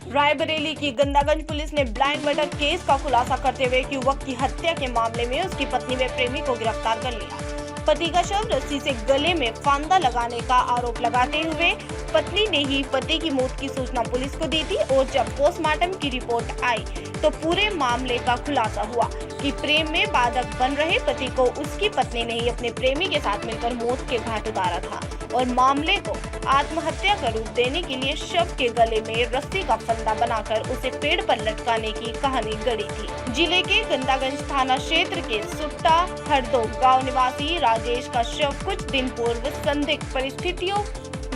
रायबरेली की गंदागंज पुलिस ने blind murder case का खुलासा करते हुए एक युवक की हत्या के मामले में उसकी पत्नी व प्रेमी को गिरफ्तार कर लिया। पति का शव रस्सी से गले में फांदा लगाने का आरोप लगाते हुए पत्नी ने ही पति की मौत की सूचना पुलिस को दी थी और जब पोस्टमार्टम की रिपोर्ट आई तो पूरे मामले का खुलासा हुआ कि प्रेम में बाधक बन रहे पति को उसकी पत्नी ने ही अपने प्रेमी के साथ मिलकर मौत के घाट उतारा था और मामले को आत्महत्या का रूप देने के लिए शव के गले में रस्सी का फंदा बनाकर उसे पेड़ पर लटकाने की कहानी गढ़ी थी। जिले के गंदागंज थाना क्षेत्र के सुट्टा हरदो गांव निवासी राजेश का शव कुछ दिन पूर्व संदिग्ध परिस्थितियों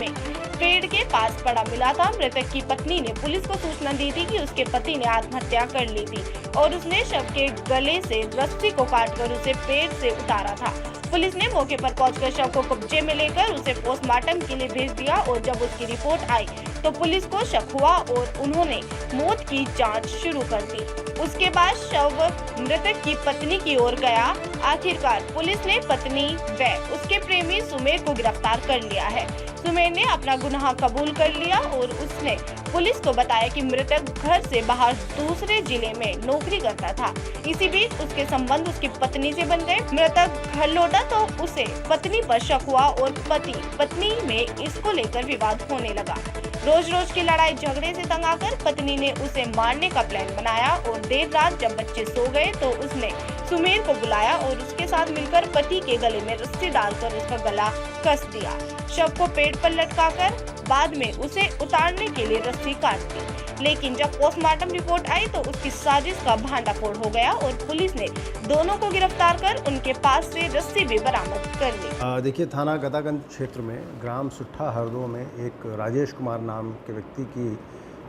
में पेड़ के पास पड़ा मिला था। मृतक की पत्नी ने पुलिस को सूचना दी थी कि उसके पति ने आत्महत्या कर ली थी और उसने शव के गले से रस्सी को काटकर उसे पेड़ से उतारा था। पुलिस ने मौके पर पहुंचकर शव को कब्जे में लेकर उसे पोस्टमार्टम के लिए भेज दिया और जब उसकी रिपोर्ट आई तो पुलिस को शक हुआ और उन्होंने मौत की जांच शुरू कर दी। उसके बाद शव मृतक की पत्नी की ओर गया। आखिरकार पुलिस ने पत्नी व उसके प्रेमी सुमेर को गिरफ्तार कर लिया है। सुमेर ने अपना गुनाह कबूल कर लिया और उसने पुलिस को बताया कि मृतक घर से बाहर दूसरे जिले में नौकरी करता था। इसी बीच उसके संबंध उसकी पत्नी से बन गए। मृतक घर लौटा तो उसे पत्नी पर शक हुआ और पति पत्नी में इसको लेकर विवाद होने लगा। रोज रोज की लड़ाई झगड़े से तंग आकर पत्नी ने उसे मारने का प्लान बनाया और देर रात जब बच्चे सो गए तो उसने सुमेर को बुलाया और उसके साथ मिलकर पति के गले में रस्सी डालकर उसका गला कस दिया। शव को पेड़ पर लटकाकर बाद में उसे उतारने के लिए रस्सी काट दी, लेकिन जब पोस्टमार्टम रिपोर्ट आई तो उसकी साजिश का भांडाफोड़ हो गया और पुलिस ने दोनों को गिरफ्तार कर उनके पास से रस्सी भी बरामद कर ली। देखिए, थाना गंदागंज क्षेत्र में ग्राम सुट्ठा हरदो में एक राजेश कुमार नाम के व्यक्ति की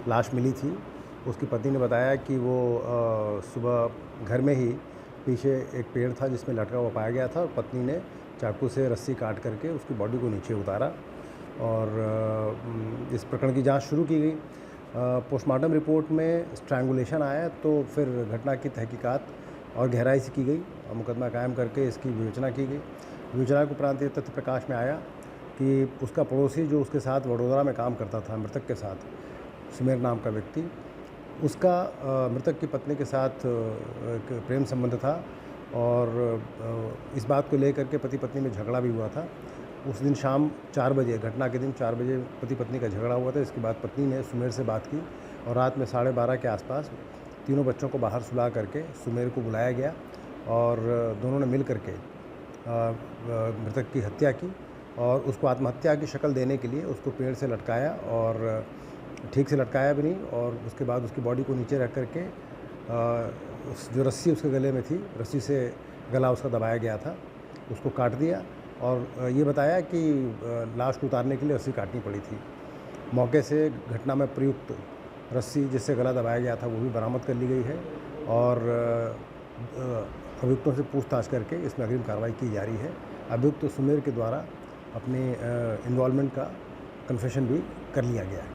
लाश मिली थी। उसकी पत्नी ने बताया कि वो सुबह घर में ही पीछे एक पेड़ था जिसमें लटका हुआ पाया गया था और पत्नी ने चाकू से रस्सी काट करके उसकी बॉडी को नीचे उतारा और इस प्रकरण की जांच शुरू की गई। पोस्टमार्टम रिपोर्ट में स्ट्रैंगुलेशन आया तो फिर घटना की तहकीकात और गहराई से की गई और मुकदमा कायम करके इसकी विवेचना की गई। विवेचना के उपरांत ये तथ्य प्रकाश में आया कि उसका पड़ोसी जो उसके साथ वडोदरा में काम करता था, मृतक के साथ सुमेर नाम का व्यक्ति, उसका मृतक की पत्नी के साथ एक प्रेम संबंध था और इस बात को लेकर के पति पत्नी में झगड़ा भी हुआ था। उस दिन शाम 4 बजे, घटना के दिन 4 बजे पति पत्नी का झगड़ा हुआ था। इसके बाद पत्नी ने सुमेर से बात की और रात में 12:30 के आसपास तीनों बच्चों को बाहर सुला करके सुमेर को बुलाया गया और दोनों ने मिल करके मृतक की हत्या की और उसको आत्महत्या की शक्ल देने के लिए उसको पेड़ से लटकाया और ठीक से लटकाया भी नहीं और उसके बाद उसकी बॉडी को नीचे रख करके जो रस्सी उसके गले में थी, रस्सी से गला उसका दबाया गया था, उसको काट दिया और ये बताया कि लाश को उतारने के लिए रस्सी काटनी पड़ी थी। मौके से घटना में प्रयुक्त रस्सी जिससे गला दबाया गया था वो भी बरामद कर ली गई है और अभियुक्तों से पूछताछ करके इसमें अग्रिम कार्रवाई की जा रही है। अभियुक्त सुमेर के द्वारा अपने इन्वॉल्वमेंट का कन्फेशन भी कर लिया गया है।